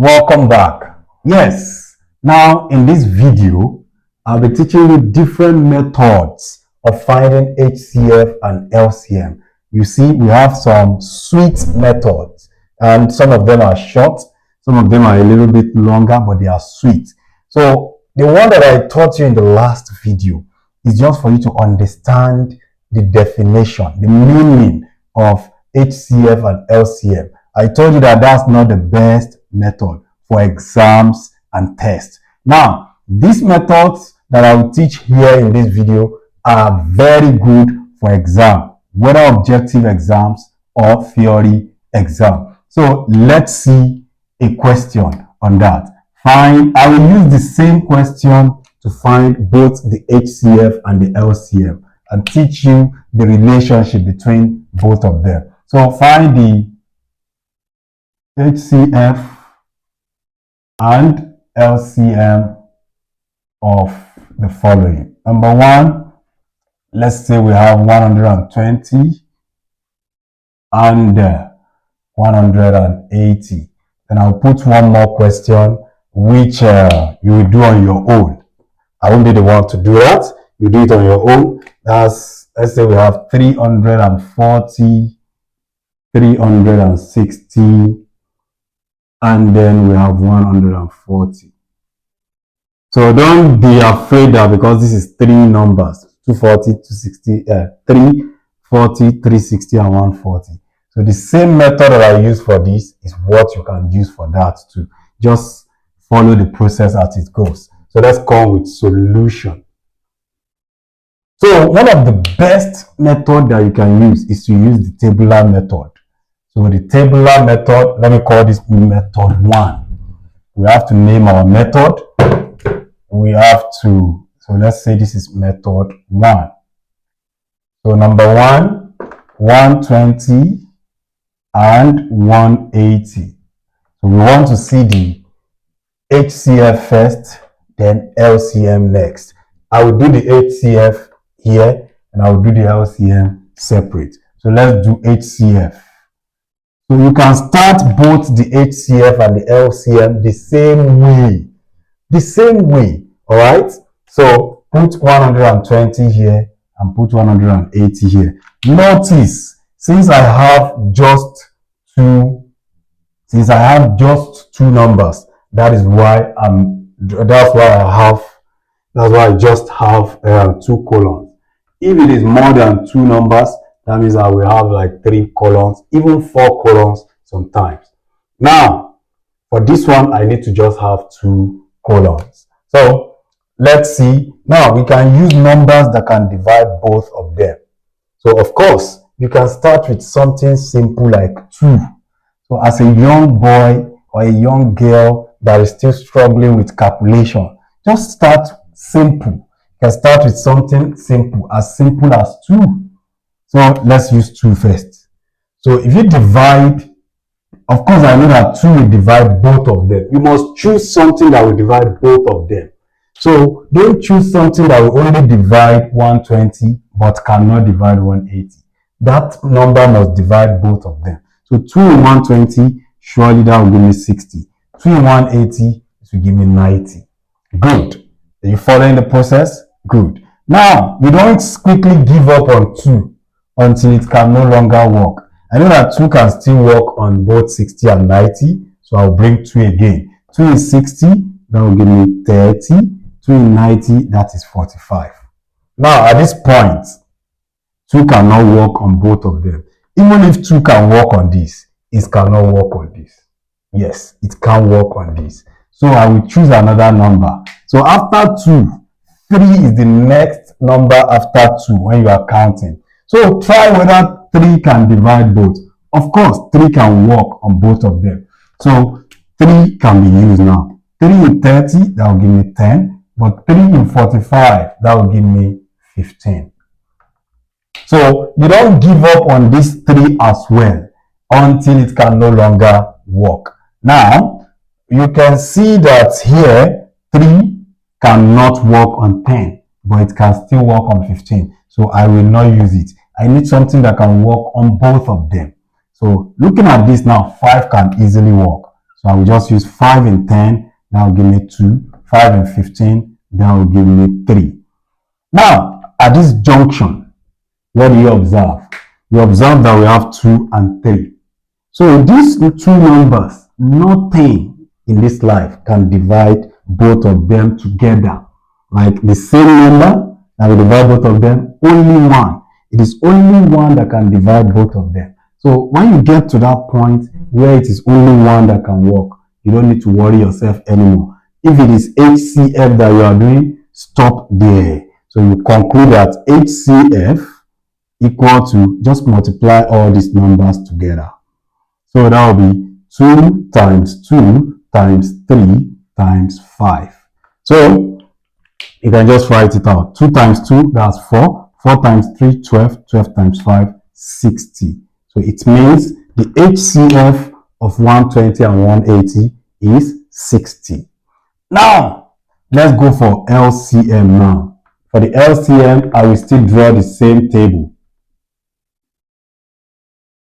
Welcome back. Yes, now in this video, I'll be teaching you different methods of finding HCF and LCM. You see, we have some sweet methods, and some of them are short, some of them are a little bit longer, but they are sweet. So the one that I taught you in the last video is just for you to understand the definition, the meaning of HCF and LCM. I told you that that's not the best method for exams and tests. Now, these methods that I will teach here in this video are very good for exam, whether objective exams or theory exam. So let's see a question on that. I will use the same question to find both the HCF and the LCM and teach you the relationship between both of them. So find the HCF and LCM of the following. Number one, let's say we have 120 and 180. Then I'll put one more question which you will do on your own. I won't be the one to do that. You do it on your own. That's, let's say we have 340, 360, and then we have 140. So don't be afraid that because this is three numbers, 240, 260, 340, 360, and 140. So the same method that I use for this is what you can use for that too. Just follow the process as it goes. So let's come with solution. So one of the best methods that you can use is to use the tabular method. So the tabular method, let me call this method 1. We have to name our method. We have to, so let's say this is method 1. So number 1, 120 and 180. So we want to see the HCF first, then LCM next. I will do the HCF here and I will do the LCM separate. So let's do HCF. So you can start both the HCF and the LCM the same way. The same way, all right? So put 120 here and put 180 here. Notice, since I have just two numbers, that's why I just have 2 columns. If it is more than 2 numbers, that means I will have like 3 columns, even 4 columns sometimes. Now, for this one, I need to just have 2 columns. So let's see. Now we can use numbers that can divide both of them. So of course, you can start with something simple like 2. So as a young boy or a young girl that is still struggling with calculation, just start simple. You can start with something simple as 2. So let's use 2 first. So if you divide, of course I know that 2 will divide both of them. You must choose something that will divide both of them. So don't choose something that will only divide 120 but cannot divide 180. That number must divide both of them. So 2 in 120, surely that will give me 60. 2 in 180, it will give me 90. Good. Are you following the process? Good. Now, you don't quickly give up on 2 until it can no longer work. I know that 2 can still work on both 60 and 90, so I'll bring 2 again. 2 in 60, that will give me 30. 2 in 90, that is 45. Now, at this point, 2 cannot work on both of them. Even if 2 can work on this, it cannot work on this. Yes, it can work on this. So I will choose another number. So after 2, 3 is the next number after 2 when you are counting. So try whether 3 can divide both. Of course, 3 can work on both of them. So 3 can be used now. 3 in 30, that will give me 10. But 3 in 45, that will give me 15. So you don't give up on this 3 as well until it can no longer work. Now, you can see that here, 3 cannot work on 10, but it can still work on 15. So I will not use it. I need something that can work on both of them. So looking at this now, 5 can easily work. So I will just use 5 and 10, that will give me 2. 5 and 15, that will give me 3. Now, at this junction, what do you observe? You observe that we have 2 and 3. So these two numbers, nothing in this life can divide both of them together. Like the same number that will divide both of them, only one. It is only one that can divide both of them. So when you get to that point where it is only one that can work, you don't need to worry yourself anymore. If it is HCF that you are doing, stop there. So you conclude that HCF equal to, just multiply all these numbers together. So that will be 2 times 2 times 3 times 5. So you can just write it out. 2 times 2, that's 4. 4 times 3, 12. 12 times 5, 60. So it means the HCF of 120 and 180 is 60. Now, let's go for LCM now. For the LCM, I will still draw the same table.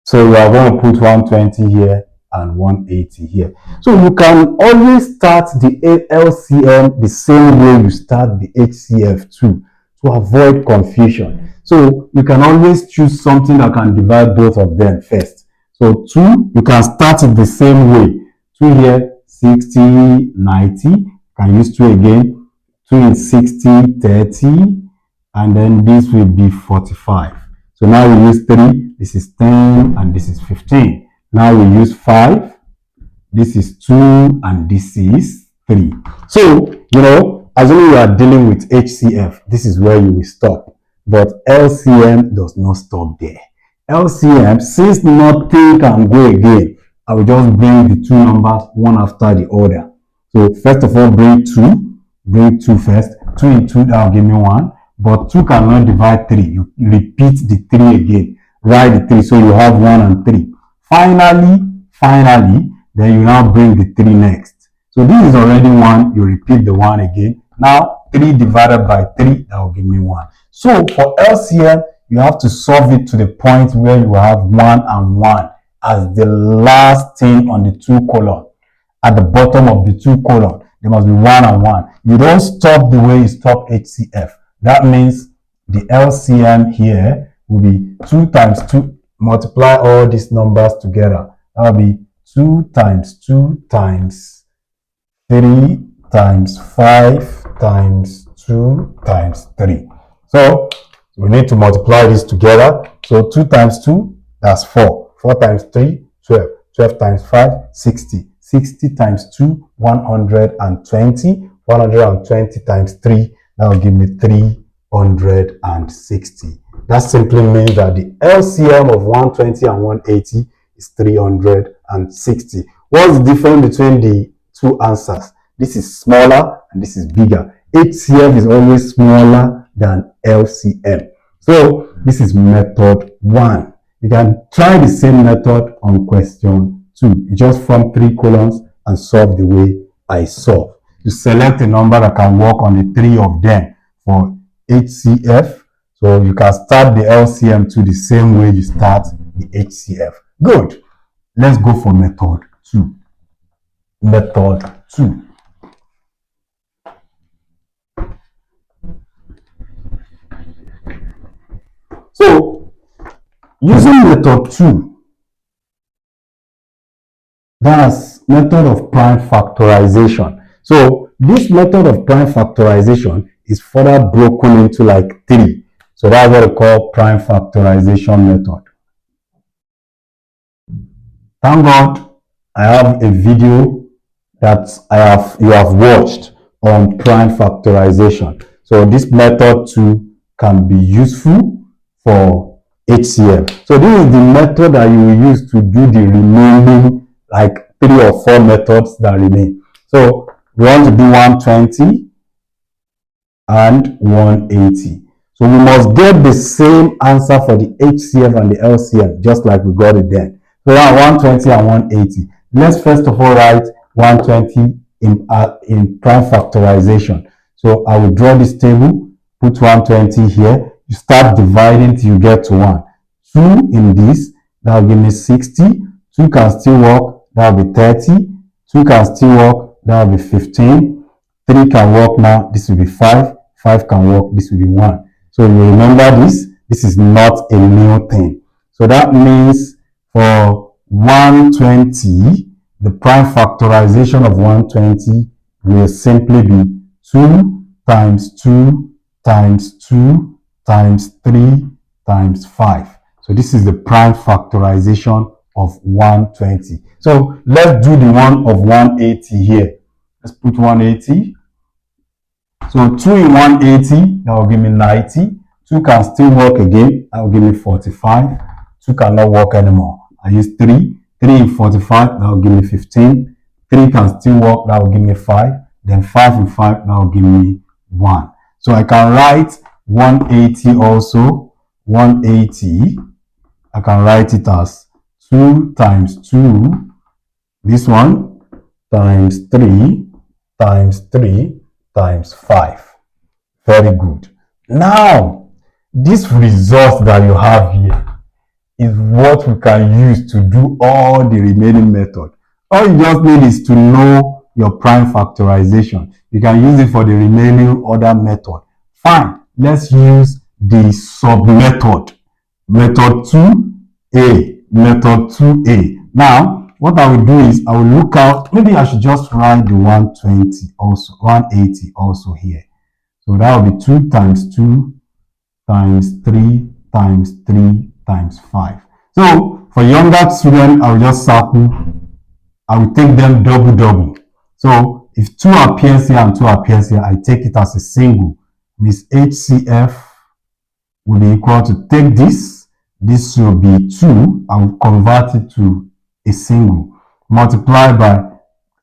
So we are going to put 120 here and 180 here. So you can always start the LCM the same way you start the HCF too, to avoid confusion. So you can always choose something that can divide both of them first. So 2, you can start it the same way. 2 here, 60, 90. Can use 2 again. 2 is 60, 30. And then this will be 45. So now we use 3. This is 10 and this is 15. Now we use 5. This is 2 and this is 3. So, assuming you are dealing with HCF, this is where you will stop. But LCM does not stop there. LCM, since nothing can go again, I will just bring the two numbers one after the other. So first of all, bring 2. Bring 2 first. 2 and 2, that will give me 1. But 2 cannot divide 3. You repeat the 3 again. Write the 3. So you have 1 and 3. Finally, then you now bring the 3 next. So this is already 1. You repeat the 1 again. Now 3 divided by 3, that will give me 1. So for LCM, you have to solve it to the point where you have 1 and 1 as the last thing on the 2 column. At the bottom of the 2 column, there must be 1 and 1. You don't stop the way you stop HCF. That means the LCM here will be 2 times 2. Multiply all these numbers together. That will be 2 times 2 times 3 times 5 times 2 times 3. So we need to multiply this together. So 2 times 2, that's 4. 4 times 3, 12. 12 times 5, 60. 60 times 2, 120. 120 times 3, that will give me 360. That simply means that the LCM of 120 and 180 is 360. What's the difference between the two answers? This is smaller and this is bigger. HCF is always smaller than LCM. So this is method 1. You can try the same method on question 2. You just form 3 columns and solve the way I solve. You select a number that can work on the 3 of them for HCF. So you can start the LCM to the same way you start the HCF. Good. Let's go for method 2. Method 2. So, using method 2, that's method of prime factorization. So, this method of prime factorization is further broken into like 3. So, that's what we call prime factorization method. Thank God I have a video that you have watched on prime factorization. So, this method 2 can be useful for HCF. So this is the method that you will use to do the remaining like 3 or 4 methods that remain. So we want to do 120 and 180. So we must get the same answer for the HCF and the LCM just like we got it then. So now 120 and 180. Let's first of all write 120 in prime factorization. So I will draw this table, put 120 here. You start dividing till you get to 1. 2 in this, that will give me 60. 2 can still work, that will be 30. 2 can still work, that will be 15. 3 can work now, this will be 5. 5 can work, this will be 1. So you remember this is not a new thing. So that means for 120, the prime factorization of 120 will simply be 2 times 2 times 2 times 3 times 5. So this is the prime factorization of 120. So let's do the one of 180 here. Let's put 180. So 2 in 180, that will give me 90. 2 can still work again, that will give me 45. 2 cannot work anymore. I use 3. 3 in 45, that will give me 15. 3 can still work, that will give me 5. Then 5 in 5, that will give me 1. So I can write 180 also. 180, I can write it as 2 times 2, this one, times 3, times 3, times 5. Very good. Now, this result that you have here is what we can use to do all the remaining method. All you just need is to know your prime factorization. You can use it for the remaining other method. Fine, let's use the sub-method. Method 2a. Method 2a. Now, what I will do is I will look out, maybe I should just write the 120 also, 180 also here. So that will be 2 times 2 times 3 times 3 times 5. So for younger students, I will just circle. I will take them double. So if 2 appears here and 2 appears here, I take it as a single. Means HCF will be equal to take this. This will be 2. I will convert it to a single. Multiply by,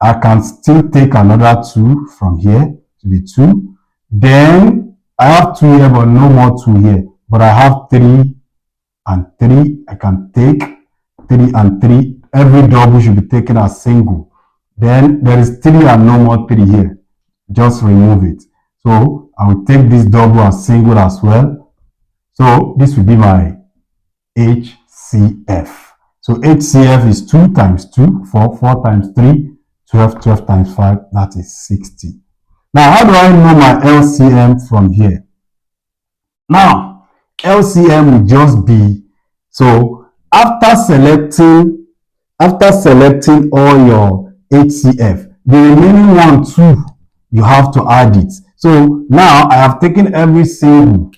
I can still take another 2 from here to be 2. Then I have 2 here, but no more 2 here. But I have 3 and 3. I can take 3 and 3. Every double should be taken as single. Then there is 3 and no more 3 here. Just remove it. So I will take this double as single as well. So this will be my HCF. So HCF is 2 times 2, 4 times 3, 12 times 5, that is 60. Now, how do I know my LCM from here? Now, LCM will just be, so after selecting all your HCF, the remaining one too, you have to add it. So now I have taken every single.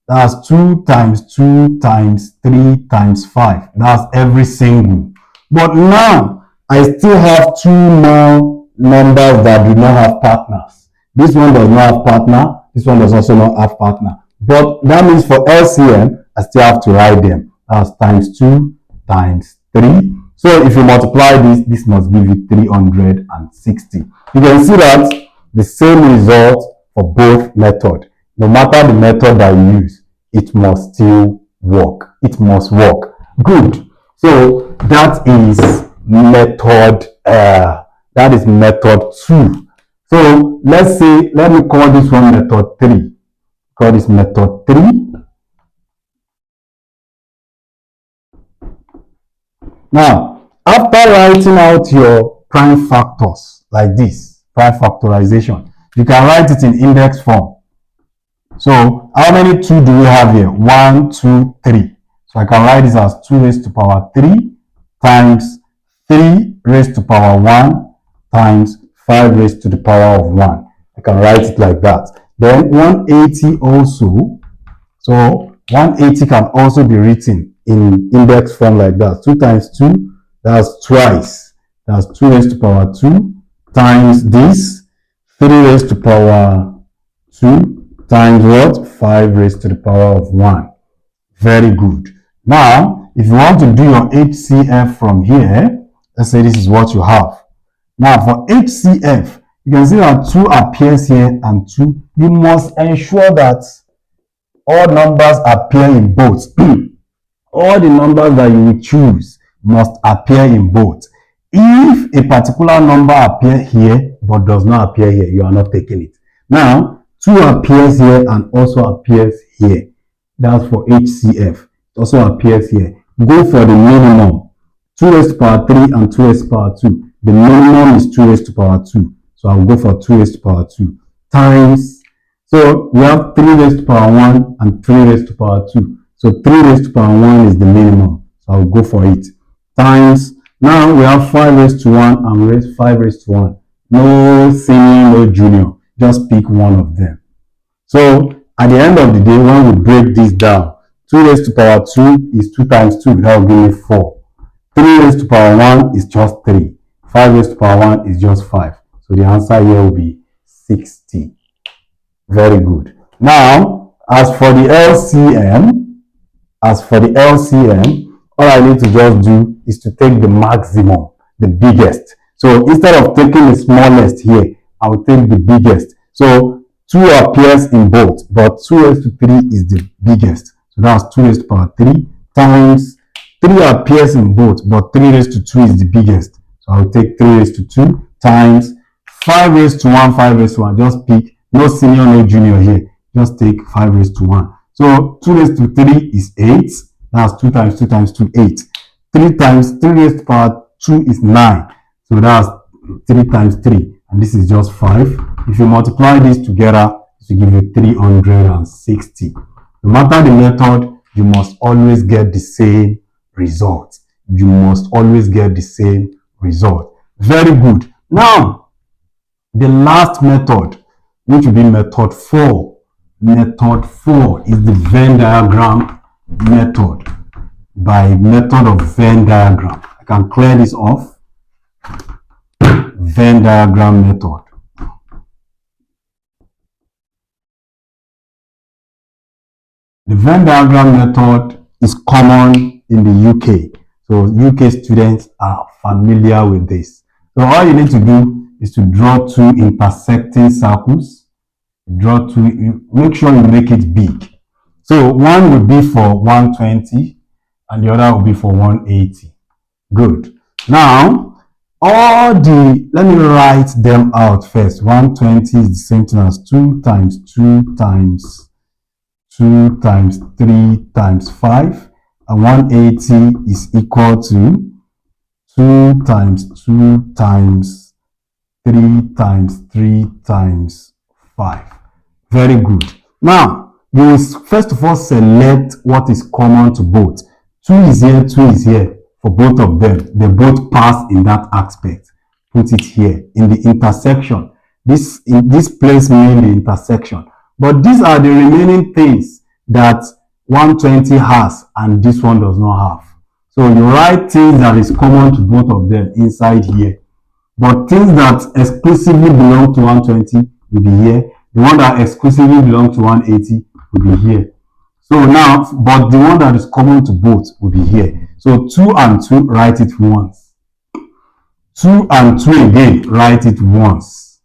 That's 2 times 2 times 3 times 5. That's every single. But now I still have 2 more numbers that do not have partners. This one does not have partner. This one does also not have partner. But that means for LCM, I still have to write them. That's times 2 times 3. So if you multiply this must give you 360. You can see that the same result for both methods. No matter the method that you use, it must still work. It must work. Good. So that is method. That is method 2. So let's say, let me call this one method 3. Call this method 3. Now, after writing out your prime factors like this, prime factorization, you can write it in index form. So how many 2 do we have here? 1, 2, 3. So I can write this as 2 raised to power 3 times 3 raised to power 1 times 5 raised to the power of 1. I can write it like that. Then 180 also. So 180 can also be written in index form like that. 2 times 2, that's twice. That's 2 raised to power 2 times this, 3 raised to power 2 times what? 5 raised to the power of 1. Very good. Now, if you want to do your HCF from here, let's say this is what you have. Now, for HCF, you can see that 2 appears here and 2. You must ensure that all numbers appear in both. All the numbers that you will choose must appear in both. If a particular number appears here but does not appear here, you are not taking it. Now, 2 appears here and also appears here. That's for HCF. It also appears here. Go for the minimum. 2 raised to power 3 and 2 raised to power 2. The minimum is 2 raised to power 2. So I'll go for 2 raised to power 2 times. So we have 3 raised to power 1 and 3 raised to power 2. So 3 raised to power 1 is the minimum. So I'll go for it. Times. Now we have 5 raised to 1 and 5 raised to 1. No senior, no junior. Just pick one of them. So at the end of the day, when we break this down, 2 raised to power 2 is 2 times 2. That will give me 4. 3 raised to power 1 is just 3. 5 raised to power 1 is just 5. So the answer here will be 60. Very good. Now, as for the LCM, all I need to just do is to take the maximum, the biggest. So instead of taking the smallest here, I will take the biggest. So 2 appears in both, but 2 raised to 3 is the biggest. So that's 2 raised to power 3 times 3 appears in both, but 3 raised to 2 is the biggest. So I will take 3 raised to 2 times 5 raised to 1, 5 raised to 1. Just pick, no senior, no junior here. Just take 5 raised to 1. So 2 raised to 3 is 8. That's 2 times 2 times 2, 8. 3 times 3 raised to power 2 is 9. So that's 3 times 3. And this is just 5. If you multiply this together, it will give you 360. No matter the method, you must always get the same result. You must always get the same result. Very good. Now, the last method, which will be method 4. Method 4 is the Venn diagram method. By method of Venn diagram. I can clear this off. Venn diagram method. The Venn diagram method is common in the UK. So UK students are familiar with this. So all you need to do is to draw 2 intersecting circles. Draw 2, make sure you make it big. So one will be for 120 and the other will be for 180. Good. Now, let me write them out first. 120 is the same thing as 2 times 2 times 2 times 3 times 5. And 180 is equal to 2 times 2 times 3 times 3 times 5. Very good. Now, you will first of all select what is common to both. 2 is here, 2 is here. For both of them, they both pass in that aspect. Put it here in the intersection. This place means the intersection. But these are the remaining things that 120 has and this one does not have. So you write things that is common to both of them inside here. But things that exclusively belong to 120 will be here. The one that exclusively belongs to 180 will be here. So now, but the one that is common to both will be here. So 2 and 2, write it once. 2 and 2 again, write it once.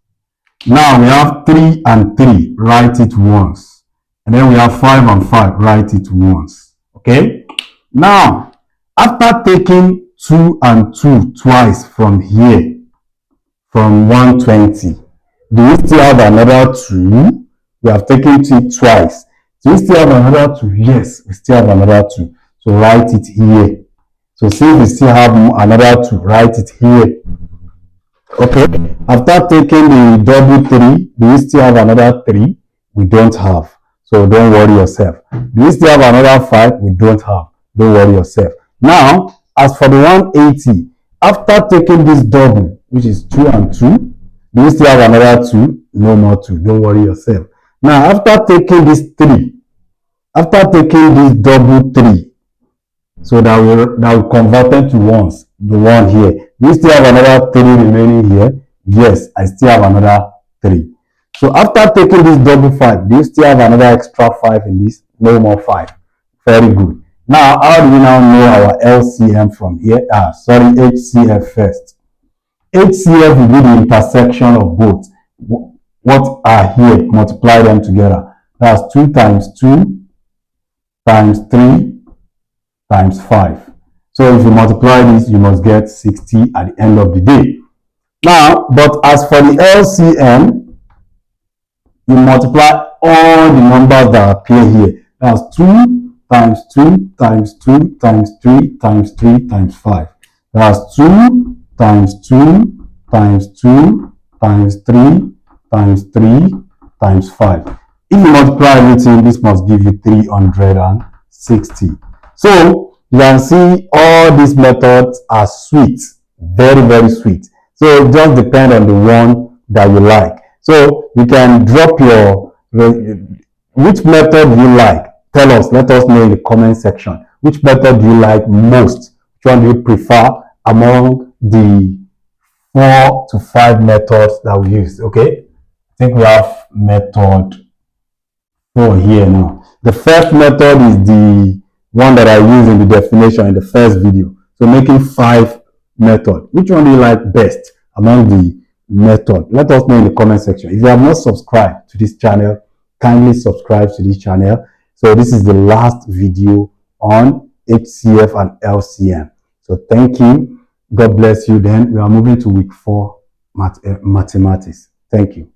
Now we have 3 and 3, write it once. And then we have 5 and 5, write it once. Okay? Now, after taking 2 and 2 twice from here, from 120, do we still have another 2? We have taken 2 twice. Do we still have another 2? Yes, we still have another 2. So write it here. So since we still have another 2, write it here. Okay. After taking the double 3, do we still have another 3? We don't have. So don't worry yourself. Do we still have another 5? We don't have. Don't worry yourself. Now, as for the 180, after taking this double, which is 2 and 2, do we still have another 2? No more 2. Don't worry yourself. Now, after taking this 3, after taking this double 3, so that will convert it to ones, the one here. Do we still have another 3 remaining here? Yes, I still have another 3. So after taking this double 5, do you still have another extra 5 in this? No more 5. Very good. Now, how do we now know our LCM from here? HCF first. HCF will be the intersection of both. What are here? Multiply them together. That's 2 times 2 times 3 times 5. So if you multiply this, you must get 60 at the end of the day. Now, but as for the LCM, you multiply all the numbers that appear here. That's 2 times 2 times 2 times 3 times 3 times 5. That's 2 times 2 times 2 times 3 times 3 times 5. If you multiply everything, this must give you 360. So you can see all these methods are sweet, very, very sweet. So it just depends on the one that you like. So you can drop which method you like. Tell us, let us know in the comment section. Which method do you like most? Which one do you prefer among the 4 to 5 methods that we use? Okay, I think we have method 4 here now. The first method is the one that I used in the definition in the first video. So making 5 method. Which one do you like best among the method? Let us know in the comment section. If you have not subscribed to this channel, kindly subscribe to this channel. So this is the last video on HCF and LCM. So thank you. God bless you. Then we are moving to week 4 mathematics. Thank you.